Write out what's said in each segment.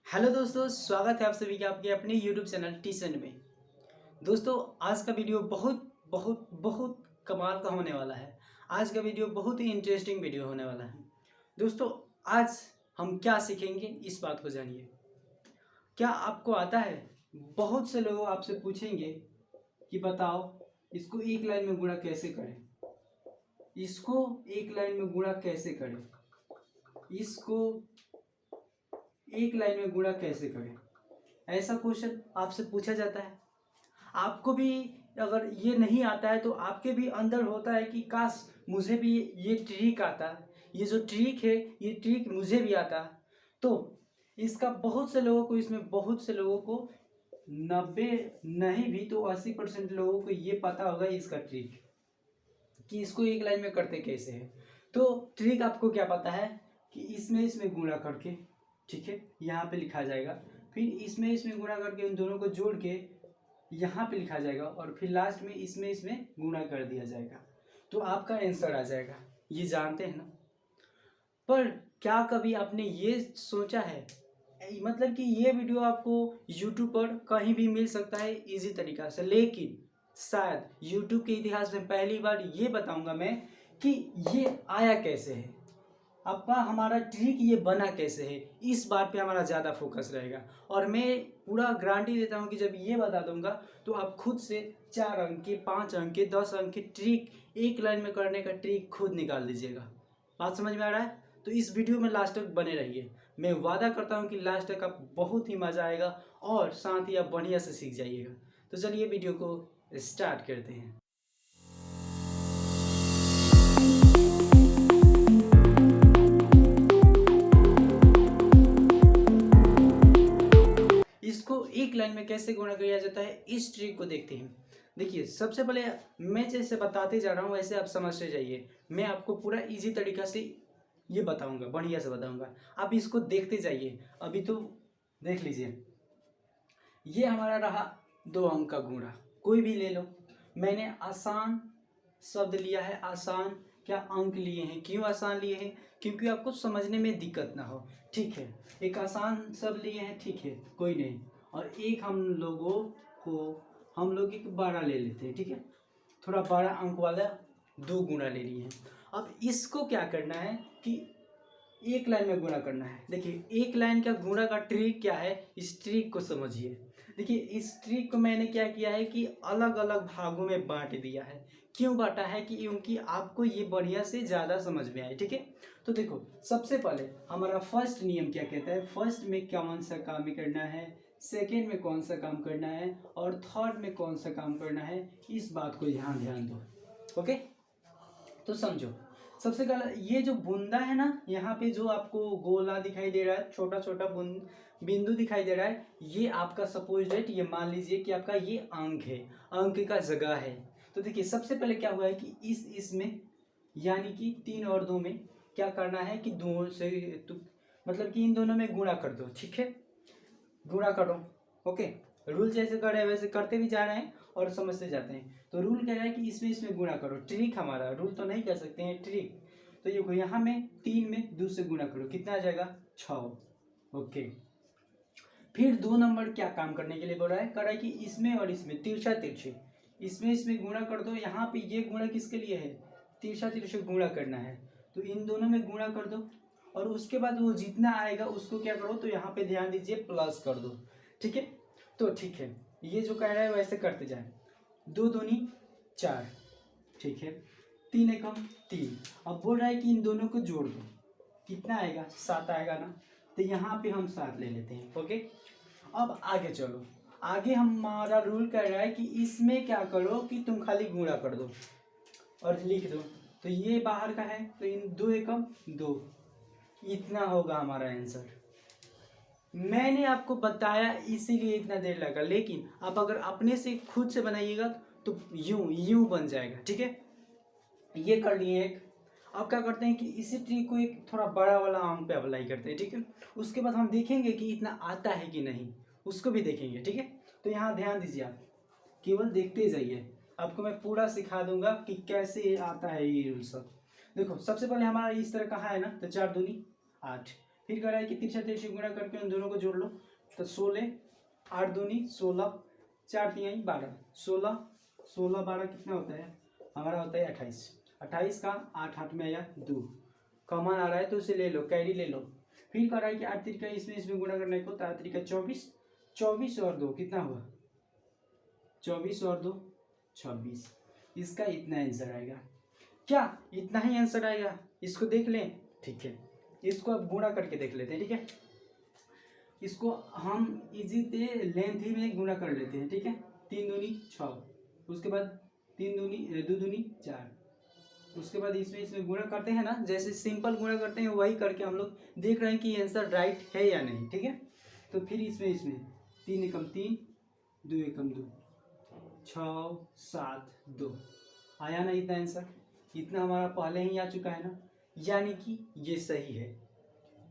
Hello दोस्तों, स्वागत है आप सभी का आपके अपने यूट्यूब चैनल टीसन में। दोस्तों, आज का वीडियो बहुत बहुत बहुत कमाल का होने वाला है। आज का वीडियो बहुत ही इंटरेस्टिंग वीडियो होने वाला है। दोस्तों, आज हम क्या सीखेंगे इस बात को जानिए। क्या आपको आता है? बहुत से लोग आपसे पूछेंगे कि बताओ इसको एक लाइन में गुणा कैसे करें, इसको एक लाइन में गुणा कैसे करें, इसको एक लाइन में गुणा कैसे करें। ऐसा क्वेश्चन आपसे पूछा जाता है। आपको भी अगर ये नहीं आता है तो आपके भी अंदर होता है कि काश मुझे भी ये ट्रिक आता, ये जो ट्रिक है ये ट्रिक मुझे भी आता। तो इसका बहुत से लोगों को, इसमें बहुत से लोगों को 90 नहीं भी तो 80% लोगों को ये पता होगा इसका ट्रिक, कि इसको एक लाइन में करते कैसे है। तो ट्रिक आपको क्या पता है कि इसमें इसमें गुणा करके, ठीक है, यहाँ पे लिखा जाएगा, फिर इसमें इसमें गुणा करके उन दोनों को जोड़ के यहाँ पे लिखा जाएगा और फिर लास्ट में इसमें इसमें गुणा कर दिया जाएगा, तो आपका आंसर आ जाएगा। ये जानते हैं ना। पर क्या कभी आपने ये सोचा है, मतलब कि ये वीडियो आपको YouTube पर कहीं भी मिल सकता है इजी तरीका से, लेकिन शायद YouTube के इतिहास में पहली बार ये बताऊंगा मैं कि ये आया कैसे है, आपका हमारा ट्रिक ये बना कैसे है, इस बात पे हमारा ज़्यादा फोकस रहेगा। और मैं पूरा गारंटी देता हूँ कि जब ये बता दूंगा तो आप खुद से 4 अंक के, 5 अंक के, 10 अंक के ट्रिक, एक लाइन में करने का ट्रिक खुद निकाल दीजिएगा। बात समझ में आ रहा है? तो इस वीडियो में लास्ट तक बने रहिए। मैं वादा करता हूँ कि लास्ट तक आप बहुत ही मज़ा आएगा और साथ ही आप बढ़िया से सीख जाइएगा। तो चलिए वीडियो को स्टार्ट करते हैं। इसको एक लाइन में कैसे गुणा किया जाता है, इस ट्रिक को देखते हैं। देखिए, सबसे पहले मैं जैसे बताते जा रहा हूँ वैसे आप समझते जाइए। मैं आपको पूरा इजी तरीका से ये बताऊंगा, बढ़िया से बताऊंगा, आप इसको देखते जाइए। अभी तो देख लीजिए, ये हमारा रहा 2 अंक का गुणा, कोई भी ले लो। मैंने आसान शब्द लिया है, आसान क्या अंक लिए हैं। क्यों आसान लिए हैं? क्योंकि आपको समझने में दिक्कत ना हो, ठीक है। एक आसान शब्द लिए हैं, ठीक है, कोई नहीं। और एक हम लोग एक 12 ले लेते हैं, ठीक है, थोड़ा 12 अंक वाला 2 गुणा ले लिए हैं। अब इसको क्या करना है कि एक लाइन में गुणा करना है। देखिए, एक लाइन का गुणा का ट्रिक क्या है, इस ट्रिक को समझिए। देखिए, इस ट्रिक को मैंने क्या किया है कि अलग अलग भागों में बांट दिया है। क्यों बांटा है? कि क्योंकि आपको ये बढ़िया से ज़्यादा समझ में आए, ठीक है। तो देखो, सबसे पहले हमारा फर्स्ट नियम क्या कहता है, फर्स्ट में कौन सा काम करना है, सेकेंड में कौन सा काम करना है और थर्ड में कौन सा काम करना है, इस बात को यहाँ ध्यान दो। ओके, तो समझो। सबसे पहले ये जो बूंदा है ना, यहाँ पे जो आपको गोला दिखाई दे रहा है, छोटा छोटा बिंदु दिखाई दे रहा है, ये आपका सपोज डेट, ये मान लीजिए कि आपका ये अंक है, अंक का जगह है। तो देखिए, सबसे पहले क्या हुआ है कि इसमें यानी कि 3 और 2 में क्या करना है कि दो से तो मतलब कि इन दोनों में गुणा कर दो, ठीक है, गुणा करो। ओके, रूल जैसे कर रहे हैं वैसे करते भी जा रहे हैं और समझते जाते हैं। तो रूल कह रहा है कि इसमें इसमें गुणा करो, ट्रिक हमारा, रूल तो नहीं कह सकते हैं, ट्रिक। तो ये यहाँ में 3 में 2 से गुणा करो, कितना आ जाएगा? 6। ओके, फिर 2 नंबर क्या काम करने के लिए बोल रहा है, कर रहा है कि इसमें और इसमें तिरछा तिरछे, इसमें इसमें गुणा कर दो। यहाँ पे ये गुणा किसके लिए है? तिरछा तिरछे गुणा करना है, तो इन दोनों में गुणा कर दो। और उसके बाद वो जितना आएगा उसको क्या करो, तो यहाँ पे ध्यान दीजिए, प्लस कर दो, ठीक है। तो ठीक है, ये जो कह रहा है वैसे करते जाए। 2 दूनी 4, ठीक है, 3 एकम 3। अब बोल रहा है कि इन दोनों को जोड़ दो, कितना आएगा? 7 आएगा ना। तो यहाँ पे हम 7 ले लेते हैं। ओके, अब आगे चलो। आगे हमारा रूल कह रहा है कि इसमें क्या करो कि तुम खाली गुणा कर दो और लिख दो। तो ये बाहर का है, तो इन 2 एकम 2, इतना होगा हमारा आंसर। मैंने आपको बताया इसीलिए इतना देर लगा, लेकिन आप अगर अपने से खुद से बनाइएगा तो यूं यूं बन जाएगा, ठीक है। ये कर लिए एक। अब क्या करते हैं कि इसी ट्रिक को एक थोड़ा बड़ा वाला आम पे अप्लाई करते हैं, ठीक है। उसके बाद हम देखेंगे कि इतना आता है कि नहीं, उसको भी देखेंगे, ठीक है। तो यहाँ ध्यान दीजिए, आप केवल देखते जाइए, आपको मैं पूरा सिखा दूंगा कि कैसे आता है ये रूल सब। देखो, सबसे पहले हमारा इस तरह कहाँ है ना, तो 4 दूनी 8, फिर कह रहा है कि तिरछा तिरछी गुणा करके उन दोनों को जोड़ लो। तो 16, 8 दूनी 16, 4 तिहाई 12, 16 16 12 कितना होता है हमारा, होता है 28। 28 का 8 हाथ में आया 2, कॉमन आ रहा है तो उसे ले लो, कैरी ले लो। फिर कह रहा है कि 8 तिरका इसमें गुणा करने को, तो 8 तिरका 24, 24 और 2 कितना हुआ, 24 और 2 26। इसका इतना आंसर आएगा। क्या इतना ही आंसर आएगा? इसको देख लें, ठीक है। इसको अब गुणा करके देख लेते हैं, ठीक है। इसको हम इजी से लेंथ ही में गुणा कर लेते हैं, ठीक है। 3 दूनी 6, उसके बाद 2 दूनी 4, उसके बाद इसमें गुणा करते हैं ना, जैसे सिंपल गुणा करते हैं वही करके हम लोग देख रहे हैं कि आंसर राइट है या नहीं, ठीक है। तो फिर इसमें 3 एकम 3, 2 एकम 2, 6 7 2 आया ना इतना आंसर। इतना हमारा पहले ही आ चुका है ना, यानी कि ये सही है।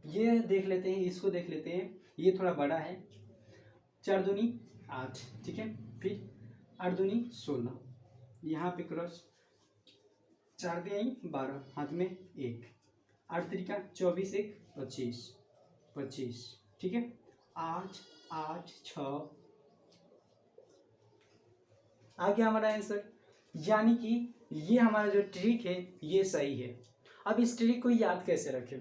ये देख लेते हैं, इसको देख लेते हैं, ये थोड़ा बड़ा है। 4 दूनी 8, ठीक है। फिर 8 दूनी 16, यहाँ पे क्रॉस, 4 तिहाई 12, हाथ में 1, 8 तिरिका 24, 1 25, 25, ठीक है। 8 8 6 आ गया हमारा आंसर। यानी कि ये हमारा जो ट्रिक है ये सही है। अब इस ट्रिक को याद कैसे रखें,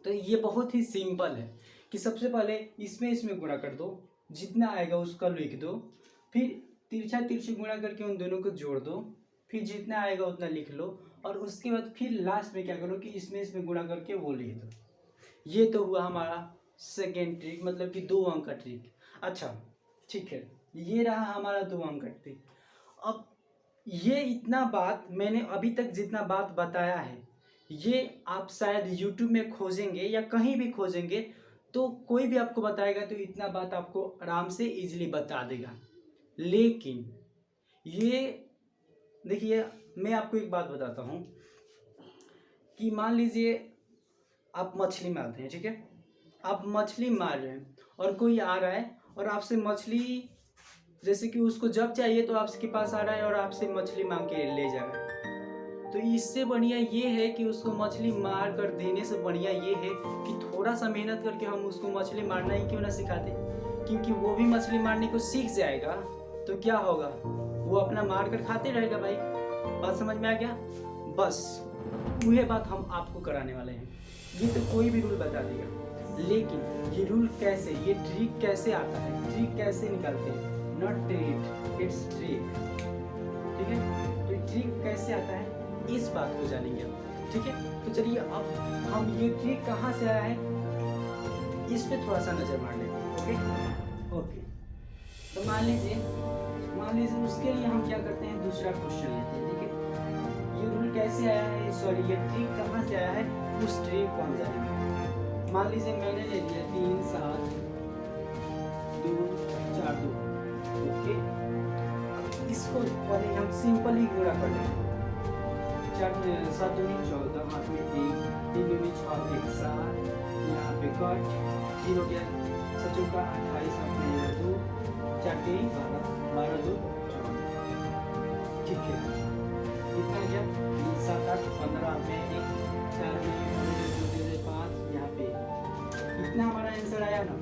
तो ये बहुत ही सिंपल है कि सबसे पहले इसमें गुणा कर दो, जितना आएगा उसका लिख दो, फिर तिरछा तिरछी गुणा करके उन दोनों को जोड़ दो, फिर जितना आएगा उतना लिख लो, और उसके बाद फिर लास्ट में क्या करो कि इसमें गुणा करके वो लिख दो। ये तो हुआ हमारा सेकेंड ट्रिक, मतलब कि 2 अंक का ट्रिक। अच्छा ठीक है, ये रहा हमारा 2 अंक का ट्रिक। अब ये इतना बात मैंने अभी तक जितना बात बताया है, ये आप शायद YouTube में खोजेंगे या कहीं भी खोजेंगे तो कोई भी आपको बताएगा तो इतना बात आपको आराम से इजीली बता देगा। लेकिन ये देखिए, मैं आपको एक बात बताता हूँ कि मान लीजिए आप मछली मारते हैं, ठीक है। आप मछली मार रहे हैं और कोई आ रहा है और आपसे मछली, जैसे कि उसको जब चाहिए तो आपके पास आ रहा है और आपसे मछली मांग के ले जा रहा है, तो इससे बढ़िया ये है कि उसको मछली मार कर देने से बढ़िया ये है कि थोड़ा सा मेहनत करके हम उसको मछली मारना ही क्यों ना सिखाते, क्योंकि वो भी मछली मारने को सीख जाएगा तो क्या होगा, वो अपना मार कर खाते रहेगा। भाई बात समझ में आ गया? बस वही बात हम आपको कराने वाले हैं। ये तो कोई भी रूल बता देगा, लेकिन ये रूल कैसे, ये ट्रिक कैसे आता है, ट्रिक कैसे निकालते हैं, नॉट ट्रिक, इट्स ट्रिक, ठीक है। तो ट्रिक कैसे आता है इस बात को जानेंगे हम, ठीक है। तो चलिए अब हम ये ट्रिक कहाँ से आया है इस पे थोड़ा सा नजर मार लेते हैं। ओके ओके, तो मान लीजिए उसके लिए हम क्या करते हैं, दूसरा क्वेश्चन लेते हैं, ठीक है। ये रूल कैसे आया है, सॉरी ये ट्रिक कहाँ से आया है, उस ट्रिक को हम जानेंगे। मान लीजिए मैंने ले लिया 3 7 2 4 2, ओके। इसको पहले हम सिंपल ही गुणा कर लेंगे। 4 7 दूनी 14, हाथ में 1, 3 दूनी 6 1 7, यहाँ पे कट, फिर हो गया 7 का 28, हाथ में 2, 4 3 12, 12 2 14, ठीक है। इतना क्या 7 8 15 में 1 4 में 2 5, यहाँ पे इतना हमारा आंसर आया ना।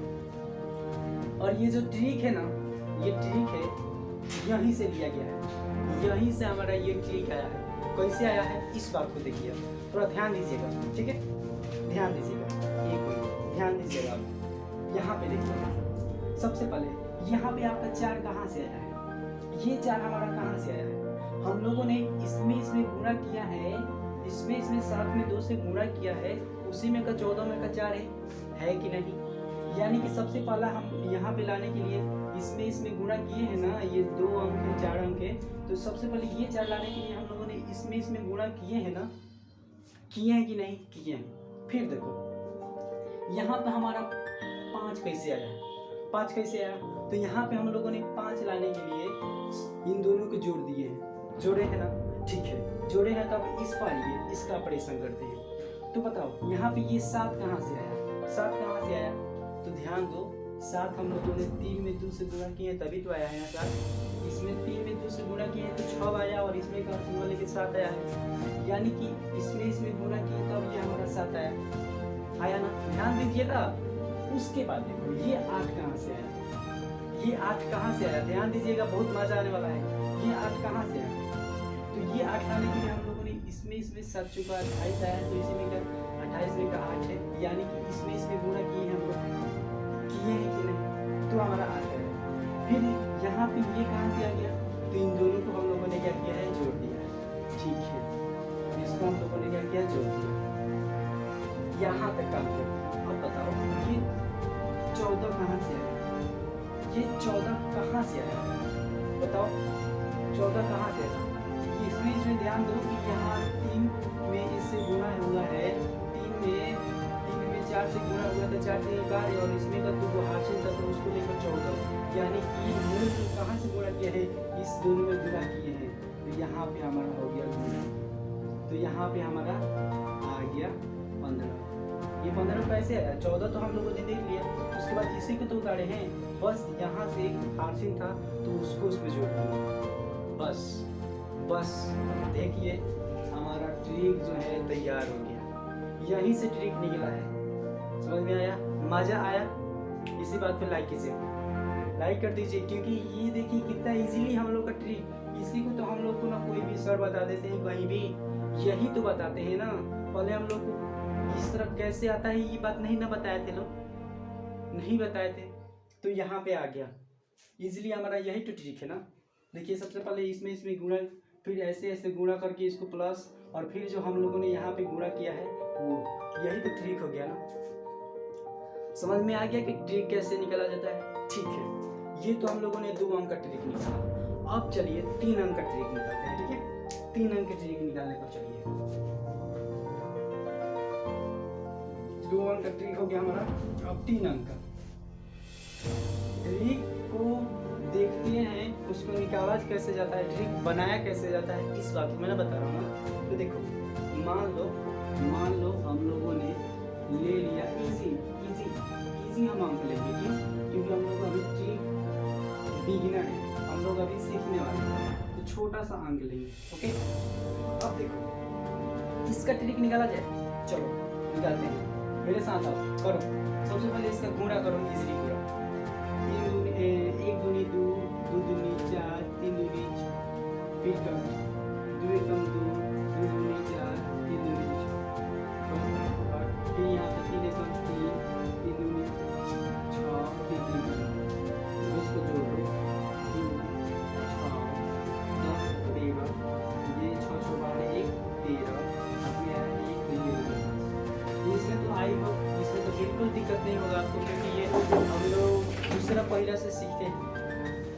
और ये जो ट्रिक है ना, ये ट्रिक है यहीं से लिया गया है, यहीं से हमारा ये ट्रिक आया है। कैसे आया है इस बात को देखिए, थोड़ा ध्यान दीजिएगा, ठीक है। ध्यान दीजिएगा, एक मिनट ध्यान दीजिएगा। आप यहाँ पे देखिए, सबसे पहले यहाँ पे आपका 4 कहाँ से आया है, ये 4 हमारा कहाँ से आया है, हम लोगों ने इसमें गुणा किया है, इसमें 7 में 2 से गुणा किया है, उसी में का 14 में का 4 है कि नहीं। यानी कि सबसे पहला हम यहाँ पे लाने के लिए इसमें गुणा किए हैं ना, ये 2 अंक है 4 अंक है, तो सबसे पहले ये 4 लाने के लिए हम लोगों ने इसमें गुणा किए हैं ना, किए हैं कि नहीं किए हैं। फिर देखो यहाँ पे हमारा 5 कैसे आया, 5 कैसे आया, तो यहाँ पे हम लोगों ने 5 लाने के लिए इन दोनों को जोड़ दिए हैं, जोड़े हैं ना, ठीक है। जोड़े हैं तो अब इस पर इसका ऑपरेशन करते हैं। तो बताओ यहाँ पे ये 7 कहाँ से आया, 7 कहाँ से आया, तो ध्यान दो 7 हम लोगों ने 3 में 2 से गुणा किए तभी तो आया है ना 7, इसमें 3 में 2 से गुणा किए तो 6 आया, और इसमें का वाले के 7 आया है, यानी कि इसमें गुणा किए तब ये हमारा 7 आया। आया ना, ध्यान दीजिएगा। उसके बाद देखो ये 8 कहाँ से आया, ये 8 कहाँ से आया, ध्यान दीजिएगा, बहुत मजा आने वाला है। ये 8 कहाँ से आया, तो ये 8 लाने के लिए हम लोगों ने इसमें 7 चुका 28 आया, तो इसमें का 28 में का 8 है, यानी कि इसमें गुणा किए हैं हम लोग, किए हैं कि नहीं, तो हमारा 8 है। फिर यहाँ पे ये कहाँ से आ गया, तो इन दोनों को हम लोगों ने क्या किया है, जोड़ दिया है। ठीक है, इसको हम लोगों ने क्या किया, जोड़ दिया, यहाँ तक काम किया। अब बताओ ये 14 कहाँ से आया, ये 14 कहाँ से आया, बताओ 14 कहाँ से आया। इसमें ध्यान दो कि यहाँ 3 में इससे गुणा हुआ है, 3 में 4 से गुणा हुआ था, 4 से 11, और इसमें का तो हासिल था, तो उसको लेकर 14, यानी कि मूल कहाँ से गुणा किया है, इस दोनों में गुणा किए हैं, तो यहाँ पे हमारा हो गया गुणा, तो यहाँ पे हमारा आ गया 15। ये 15 कैसे आया, 14 तो हम लोगों ने देख लिया, उसके बाद इसी को तो उतारे हैं, बस यहाँ से एक हासिल था तो उसको उसमें जोड़ दिया, बस देखिए हमारा ट्रिक जो है तैयार हो गया। यहीं से ट्रिक निकला है, समझ में आया, मजा आया। इसी बात पे लाइक कीजिए, लाइक कर दीजिए, क्योंकि ये देखिए कितना इजीली हम लोग का ट्रिक, इसी को तो हम लोग को ना कोई भी सर बता देते हैं कहीं भी, यही तो बताते हैं ना। पहले हम लोग को इस तरह कैसे आता है ये बात नहीं ना बताए थे लोग, नहीं बताए थे, तो यहाँ पे आ गया इजीली, हमारा यही तो ट्रिक है ना। देखिए सबसे पहले इसमें गुणा, फिर ऐसे गुणा करके इसको प्लस, और फिर जो हम लोगों ने यहाँ पे गुणा किया है वो, यही तो ट्रिक हो गया ना। समझ में आ गया कि ट्रिक कैसे निकाला जाता है। ठीक है, ये तो हम लोगों ने 2 अंक का ट्रिक निकाला, अब चलिए 3 अंक का ट्रिक निकालते हैं। ठीक है, 3 अंक का ट्रिक निकालने पर चलिए, 2 अंक का ट्रिक हो गया हमारा, अब 3 अंक का ट्रिक को देखते हैं, उसको निकाला कैसे जाता है, ट्रिक बनाया कैसे जाता है, इस बात को मैं बता रहा हूँ ना। तो देखो मान लो हम लोगों ने ले लिया इजी हम अंक लेंगे, क्यों, क्योंकि हम लोग अभी ट्रिक बिगिनर है, हम लोग अभी सीखने वाले हैं, तो छोटा सा अंक लेंगे। ओके, अब देखो इसका ट्रिक निकाला जाए, चलो निकालते हैं, मेरे साथ आओ, करो। सबसे पहले इसका गुणा करो, इजीली गुणा, 1 दूनी 2, 2 दूनी 4, 3 दूनी 6, फिर कम 2 एकम 2, 2 दूनी 4, 3 दूनी 6, और फिर यहाँ पे 3 एकम 3, 3 दूनी 6, फिर 3 दूनी, इसको जोड़ो 2, 6, 10, 13, ये 6 6 12 1 13, अब ये 1 तो ये हो गया। इसमें तो आई हो, इसमें तो बिल्कुल दिक्कत नहीं होगा आपको, क्योंकि ये हम लोग दूसरा पहला से सीखते हैं,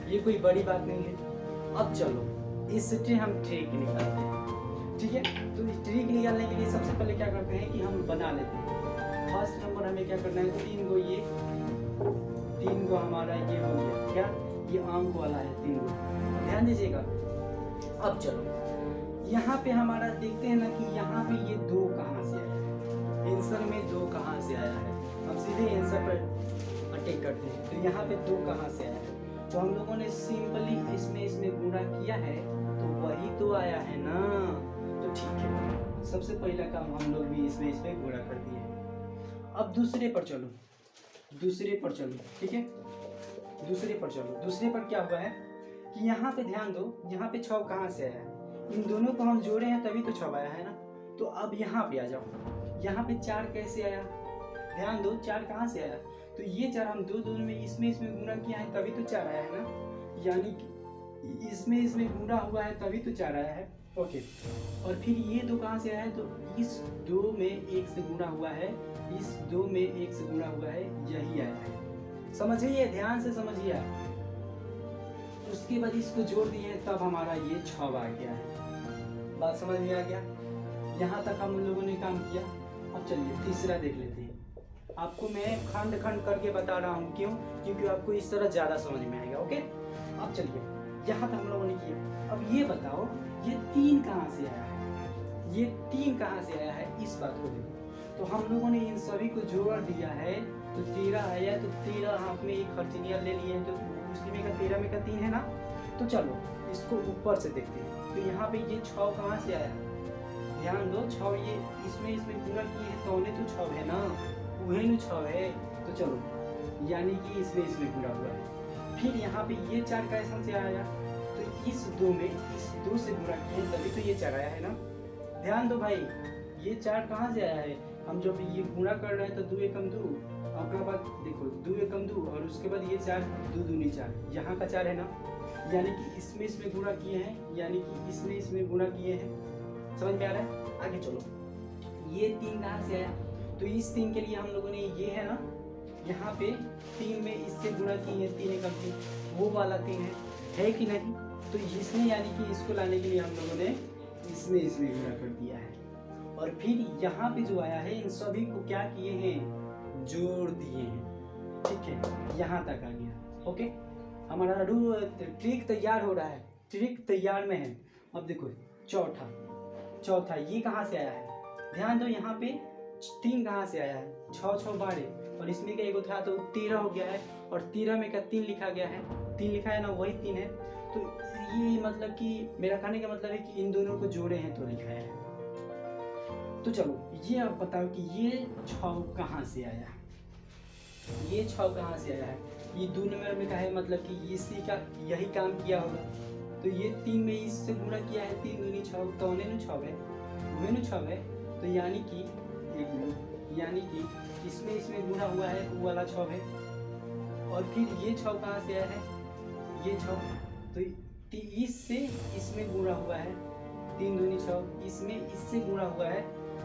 ये कोई बड़ी बात नहीं है। अब चलो इससे हम ट्रिक निकालते हैं। ठीक है, तो इस ट्रिक निकालने के लिए सबसे पहले क्या करते हैं कि हम बना लेते हैं। फर्स्ट नंबर हमें क्या करना है, 3 गो, ये 3 गो हमारा ये हो गया, क्या ये अंक वाला है 3 गो, ध्यान दीजिएगा। अब चलो यहाँ पे हमारा देखते हैं ना कि यहाँ पे ये 2 कहाँ से आया है, आंसर में 2 कहाँ से आया है, हम सीधे आंसर पर अटैक करते हैं। तो यहाँ पे 2 कहाँ से आया है, तो हम लोगों ने सिंपली इसमें गुणा किया है, तो वही तो आया है ना। तो ठीक है, सबसे पहला काम हम लोग भी इसमें गुणा कर दिए। अब दूसरे पर चलो, ठीक है, दूसरे पर क्या हुआ है कि यहाँ पे ध्यान दो, यहाँ पे 6 कहाँ से आया है, इन दोनों को हम जोड़े हैं तभी तो 6 आया है ना। तो अब यहाँ पे आ जाओ, यहाँ पे 4 कैसे आया, ध्यान दो 4 कहाँ से आया, तो ये 4 हम 2 में इसमें गुणा किया है तभी तो 4 आया है ना, यानी कि इसमें गुणा हुआ है तभी तो 4 आया है। ओके, और फिर ये 2 कहाँ से आया है, तो इस 2 में 1 से गुणा हुआ है, इस 2 में 1 से गुणा हुआ है, यही आया है। समझिए, ध्यान से समझिए, उसके बाद इसको जोड़ दिए तब हमारा ये 6 आ गया है। बात समझ में आ गया, यहाँ तक हम लोगों ने काम किया। अब चलिए तीसरा देख लेते हैं। आपको मैं खंड करके बता रहा हूँ, क्यों, क्योंकि आपको इस तरह ज़्यादा समझ में आएगा। ओके, अब चलिए यहाँ तक हम लोगों ने किया। अब ये बताओ ये 3 कहाँ से आया है, ये 3 कहाँ से आया है, इस बात को देखो। तो हम लोगों ने इन सभी को जोड़ दिया है, तो 13 आया, तो 13 हाथ में एक खर्चनिया ले लिए, तो उसी में का 13 में का 3 है ना। तो चलो इसको ऊपर से देखते हैं, तो यहाँ पे ये 6 कहाँ से आया, ध्यान दो 6, ये इसमें गुणा किए हैं तो उन्हें तो 6 है ना, उहे नु 6 है। तो चलो यानी कि इसमें गुणा हुआ है। फिर यहाँ पे ये 4 कैसे से आया, तो इस 2 में इस 2 से गुणा किए तभी तो ये 4 आया है ना। ध्यान दो भाई, ये 4 कहाँ से आया है, हम जब ये गुणा कर रहे हैं तो 2 एकम 2, उसके बाद देखो 2 एकम 2 और उसके बाद ये 4, 2 दूनी 4, यहाँ का 4 है ना, यानी कि इसमें गुणा किए हैं, यानी कि इसमें गुणा किए हैं। समझ में आ रहा है। आगे चलो, ये 3 कहाँ से आया, तो इस 3 के लिए हम लोगों ने ये है ना, यहाँ पे 3 में इससे गुणा किए हैं, 3 एकम 3, वो वाला 3 है कि नहीं। तो इसमें यानी कि इसको लाने के लिए हम लोगों ने इसमें गुणा कर दिया है। और फिर यहाँ पे जो आया है इन सभी को क्या किए हैं, जोड़ दिए हैं। ठीक है, यहाँ तक आ गया। ओके, हमारा ट्रिक तैयार हो रहा है, ट्रिक तैयार में है। अब देखो चौथा ये कहाँ से आया है, ध्यान दो, यहाँ पे 3 कहाँ से आया है, 6 6 12 और इसमें का एगो था तो 13 हो गया है, और 13 में का 3 लिखा गया है, 3 लिखा है ना, वही 3 है। तो ये मतलब कि मेरा कहने का मतलब है कि इन दोनों को जोड़े हैं तो लिखा है। तो चलो ये आप बताओ कि ये 6 कहाँ से आया, ये 6 कहाँ से आया है। ये 2 नंबर में का है, मतलब कि इसी का यही काम किया होगा। तो ये 3 में इससे गुणा किया है, 3 दूनी 6, कौने नु 6 है, वही नु 6 है। तो यानी कि एक मिनट, यानी कि इसमें गुणा हुआ है, वो वाला 6 है। और फिर ये 6 कहाँ से आया है, ये 6, तो इससे इसमें गुणा हुआ है, 3 दूनी 6, इसमें इससे गुणा हुआ है,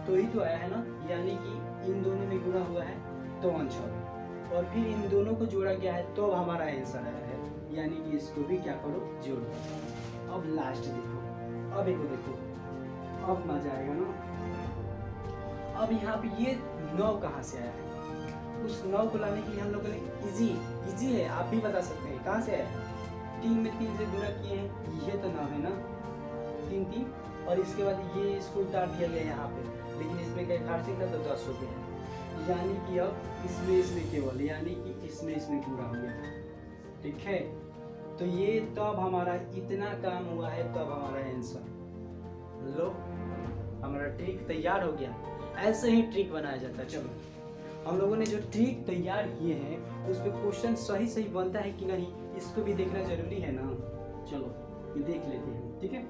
तो ही तो आया है ना, यानी कि इन दोनों में गुणा हुआ है तो 6, और फिर इन दोनों को जोड़ा गया है तो हमारा आंसर आया है। यानी कि इसको भी क्या करो, जोड़ो। अब लास्ट देखो, अब एक देखो, अब मजा आएगा ना। अब यहाँ पे ये 9 कहाँ से आया है, उस 9 को लाने के लिए हम लोगों ने इजी है, आप भी बता सकते हैं कहाँ से आया है। 3 में 3 से गुणा किए हैं, ये तो 9 है ना, 3 3, और इसके बाद ये इसको उतार दिया गया यहाँ पे, लेकिन इसमें क्या खारसी था तो 10 हो गया, यानी कि अब इसमें केवल, यानी कि इसमें पूरा हो गया। ठीक है, तो ये तब हमारा इतना काम हुआ है, तब हमारा आंसर लो, हमारा ट्रिक तैयार हो गया। ऐसे ही ट्रिक बनाया जाता है। चलो हम लोगों ने जो ट्रिक तैयार किए हैं उस पर क्वेश्चन सही बनता है कि नहीं, इसको भी देखना जरूरी है ना। चलो ये देख लेते हैं। ठीक है,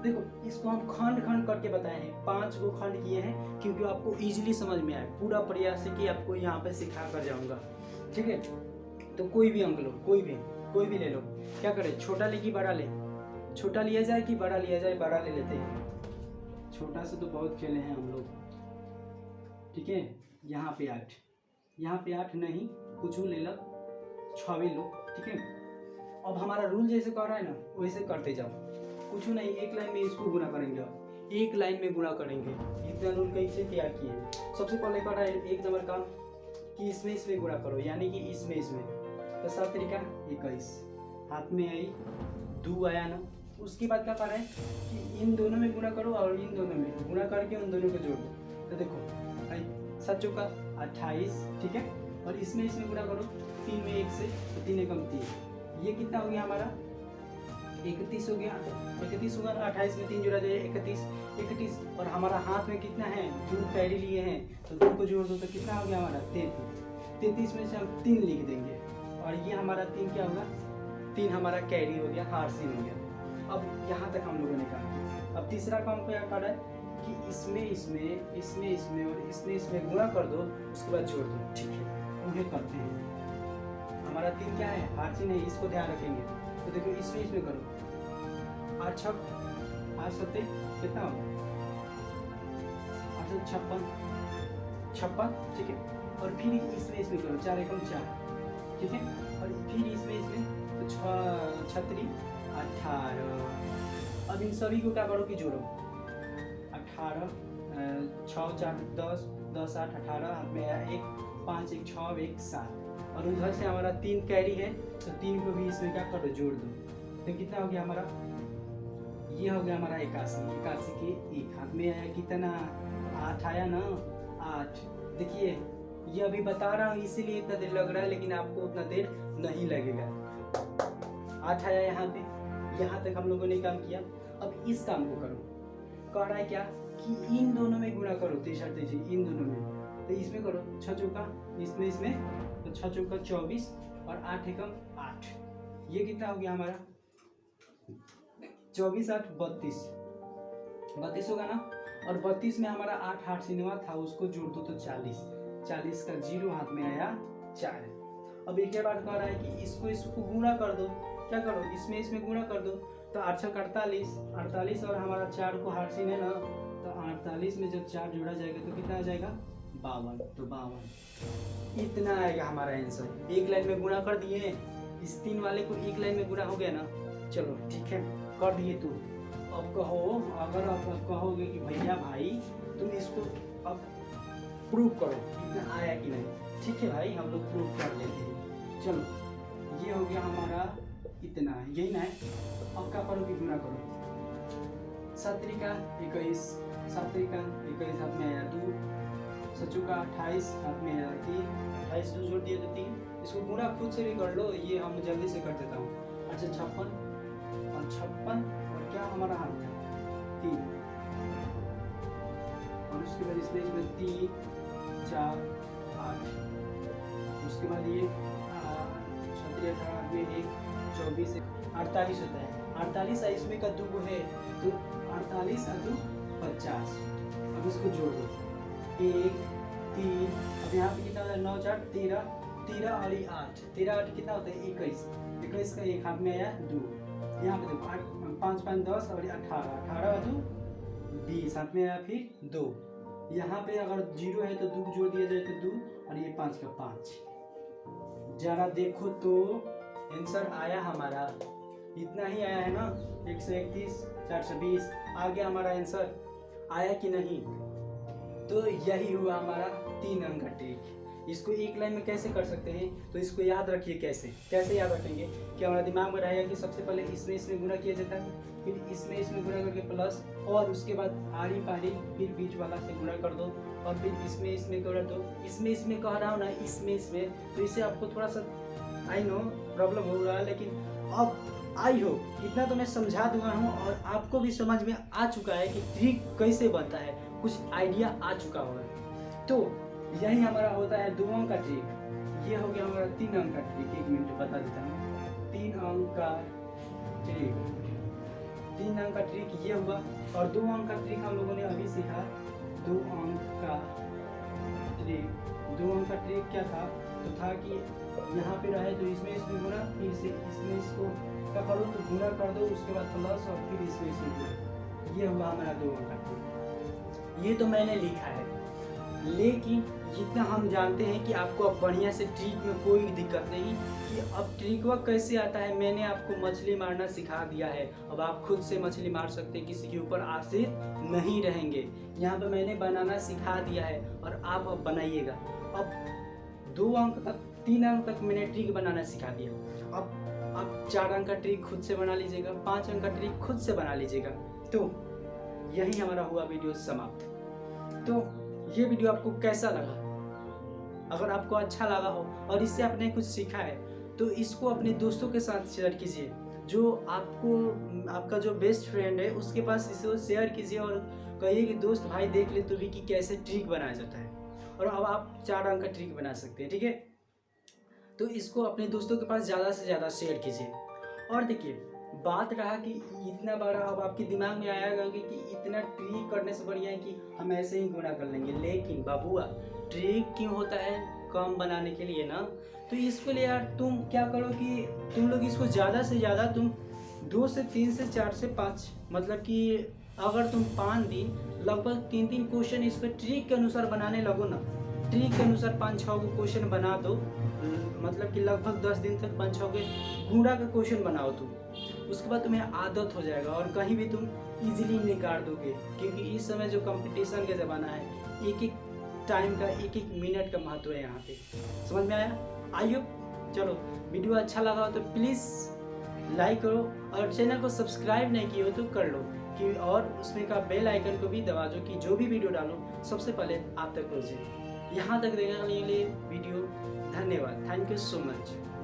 देखो इसको हम खंड करके बताए हैं, 5 को खंड किए हैं क्योंकि आपको इजीली समझ में आए। पूरा प्रयास है कि आपको यहाँ पे सिखा कर जाऊंगा। ठीक है, तो कोई भी अंक लो, कोई भी ले लो। क्या करें, छोटा ले कि बड़ा ले, छोटा लिया जाए कि बड़ा लिया जाए, बड़ा ले लेते हैं। छोटा से तो बहुत खेले हैं हम लोग। ठीक है, यहाँ पे 8 नहीं, कुछ ले लो, 6 भी लो। ठीक है, अब हमारा रूल जैसे कर रहा है ना वैसे करते जाओ, कुछ नहीं, एक लाइन में इसको गुना करेंगे, अब एक लाइन में गुना करेंगे। इतना रूल कैसे तैयार किए हैं, सबसे पहले कर रहा है 1 नंबर काम कि इसमें गुना करो, यानी कि इसमें तो 7 तरीका 21, हाथ में आई 2 आया ना। उसके बाद क्या कर रहे हैं कि इन दोनों में गुना करो और इन दोनों में गुना करके उन दोनों को जोड़ो। तो देखो भाई 7 चौका 28, ठीक है, और इसमें गुना करो, 3 में 1 से तो 3 एकम 3, ये कितना हो गया हमारा 31 हो गया, 31 होगा ना, 28 में 3 जोड़ा जाए 31, और हमारा हाथ में कितना है 2 कैरी लिए हैं, तो 2 को जोड़ दो तो कितना हो गया हमारा 33 में से हम 3 लिख देंगे, और ये हमारा 3 क्या होगा, 3 हमारा कैरी हो गया, हारसिन हो गया। अब यहाँ तक हम लोगों ने काम किया। अब तीसरा काम क्या कर रहा है कि इसमें और इसमें गुणा कर दो, उसके बाद जोड़ दो। ठीक है, उन्हें करते हैं। हमारा 3 क्या है, हारसिन है, इसको ध्यान रखेंगे। तो देखो इसमें करो, 8 छक 8 सत्ते कितना होगा, 8 56, ठीक है, और फिर इसमें करो, 4 एकम 4, ठीक है, और फिर इसमें तो 6 छत्री 18। अब इन सभी को क्या करो कि जोड़ो, 18 6 4 10 10 8 18, हाथ में आया 1 5 1 6 1 7, और उधर से हमारा 3 कैरी है, तो 3 को भी इसमें क्या करो, जोड़ दो। तो कितना हो गया हमारा, ये हो गया हमारा 81 के 1, हाथ में आया कितना 8 आया ना, 8। देखिए ये अभी बता रहा हूँ इसीलिए इतना देर लग रहा है, लेकिन आपको उतना देर नहीं लगेगा। 8 आया यहाँ पे, यहाँ तक हम लोगों ने काम किया। अब इस काम को करो, कह रहा है क्या कि इन दोनों में गुणा करो, 3 इन दोनों में, तो इसमें करो 6 चौका इसमें तो 6 चौका 24 और 8 एकम 8, ये कितना हो गया हमारा 24 8 32 होगा ना। और 32 में हमारा 8 हाथ सिनेमा था, उसको जोड़ दो तो 40 का 0 हाथ में आया 4। अब एक बार कह रहा है कि इसको गुणा कर दो, क्या करो इसमें गुणा कर दो, तो 8 छक 48 और हमारा 4 को हाथ सीने ना, तो 48 में जब 4 जोड़ा जाएगा तो कितना आ जाएगा 52, तो 52 इतना आएगा हमारा आंसर। एक लाइन में गुणा कर दिए, इस 3 वाले को एक लाइन में गुणा हो गया ना। चलो ठीक है कर दिए। तो अब कहो, अगर आप कहोगे कि भैया भाई तुम इसको अब प्रूव करो इतना आया कि नहीं, ठीक है भाई हम लोग प्रूव कर लेते हैं। चलो ये हो गया हमारा इतना है, यही ना है। अब क्या करो कि गुणा करो, 7 त्रिका 21 हाथ में आया 2, 7 चौका 28 हाथ में आया 3, 28 2 जोड़ दिए तो 3। इसको गुणा खुद से भी कर लो, ये हम जल्दी से कर देता हूँ। अच्छा 56 और क्या हमारा हाथ था 3, और उसके बाद इसमें 3 4 8, उसके बाद ये 36 18 में 1 24 48 होता है। 48 इसमें का 2 है तो 48 और 2 50। अब इसको जोड़ दो 1 3, अब यहाँ पे कितना होता है 9 4 13 और ये 8, 13 8 कितना होता है 21 का एक हाथ में आया 2। यहाँ पे देखो 8 5 5 10 और 18 और 2 20 हाथ में आया फिर 2। यहाँ पे अगर 0 है तो 2 जोड़ दिया जाए तो 2 और ये 5 का 5। जरा देखो तो आंसर आया हमारा इतना ही आया है ना, 131 420 आ गया हमारा आंसर, आया कि नहीं। तो यही हुआ हमारा 3 अंक का ट्रिक। इसको एक लाइन में कैसे कर सकते हैं, तो इसको याद रखिए। कैसे याद रखेंगे कि हमारा दिमाग में रहेगा कि सबसे पहले इसमें गुणा किया जाता है, फिर इसमें गुणा करके प्लस, और उसके बाद आड़ी पाड़ी फिर बीच वाला से गुणा कर दो, और फिर इसमें कर दो। इसमें कह रहा हूँ ना, इसमें तो इससे आपको थोड़ा सा आई नो प्रॉब्लम हो रहा है, लेकिन अब आई हो इतना तो मैं समझा दूंगा हूँ, और आपको भी समझ में आ चुका है कि ट्रिक कैसे बनता है, कुछ आइडिया आ चुका होगा। तो यही हमारा होता है 2 अंक का ट्रिक। ये हो गया हमारा 3 अंक का ट्रिक। 1 मिनट बता देता हूँ। 3 अंक का ट्रिक ये हुआ, और 2 अंक का ट्रिक हम लोगों ने अभी सीखा। 2 अंक का ट्रिक क्या था, तो था कि यहाँ पे रहे तो इसमें गुणा, फिर से इसको क्या करो तो गुणा कर दो, उसके बाद प्लस, और फिर इसमें गुणा। ये हुआ हमारा 2 अंक का ट्रिक। ये तो मैंने लिखा है, लेकिन जितना हम जानते हैं कि आपको अब बढ़िया से ट्रिक में कोई दिक्कत नहीं, कि अब ट्रिक वर्क कैसे आता है। मैंने आपको मछली मारना सिखा दिया है, अब आप खुद से मछली मार सकते हैं, किसी के ऊपर आश्रित नहीं रहेंगे। यहाँ पे मैंने बनाना सिखा दिया है और आप अब बनाइएगा। अब 2 अंक तक 3 अंक तक मैंने ट्रिक बनाना सिखा दिया, अब आप 4 अंक का ट्रिक खुद से बना लीजिएगा, 5 अंक का ट्रिक खुद से बना लीजिएगा। तो यही हमारा हुआ वीडियो समाप्त। तो ये वीडियो आपको कैसा लगा? अगर आपको अच्छा लगा हो और इससे आपने कुछ सीखा है तो इसको अपने दोस्तों के साथ शेयर कीजिए। जो आपका जो बेस्ट फ्रेंड है उसके पास इसको शेयर कीजिए और कहिए कि दोस्त भाई देख ले तू भी कि कैसे ट्रिक बनाया जाता है, और अब आप 4 अंक का ट्रिक बना सकते हैं। ठीक है, तो इसको अपने दोस्तों के पास ज़्यादा से ज़्यादा शेयर कीजिए। और देखिए बात रहा कि इतना बड़ा अब आपके दिमाग में आएगा कि इतना ट्रिक करने से बढ़िया है कि हम ऐसे ही गुणा कर लेंगे, लेकिन बाबूआ ट्रिक क्यों होता है? कम बनाने के लिए ना। तो इसके लिए यार तुम क्या करो कि तुम लोग इसको ज़्यादा से ज़्यादा तुम 2 से 3 से 4 से 5, मतलब कि अगर तुम 5 दिन लगभग 3-3 क्वेश्चन इस पर ट्रिक के अनुसार बनाने लगो ना, ट्रिक के अनुसार 5-6 को क्वेश्चन बना दो, मतलब कि लगभग 10 दिन तक 5-6 के गुणा का क्वेश्चन बनाओ तुम, उसके बाद तुम्हें आदत हो जाएगा और कहीं भी तुम इजीली निकाल दोगे। क्योंकि इस समय जो कंपटीशन का ज़माना है, एक टाइम का 1 मिनट का महत्व है यहाँ पे। समझ में आया? आइयो चलो, वीडियो अच्छा लगा हो तो प्लीज़ लाइक करो, और चैनल को सब्सक्राइब नहीं किए हो तो कर लो कि, और उसमें का बेल आइकन को भी दबा दो कि जो भी वीडियो डालो सबसे पहले आप तक पहुँचे। यहाँ तक देखने के लिए वीडियो धन्यवाद, थैंक यू सो मच।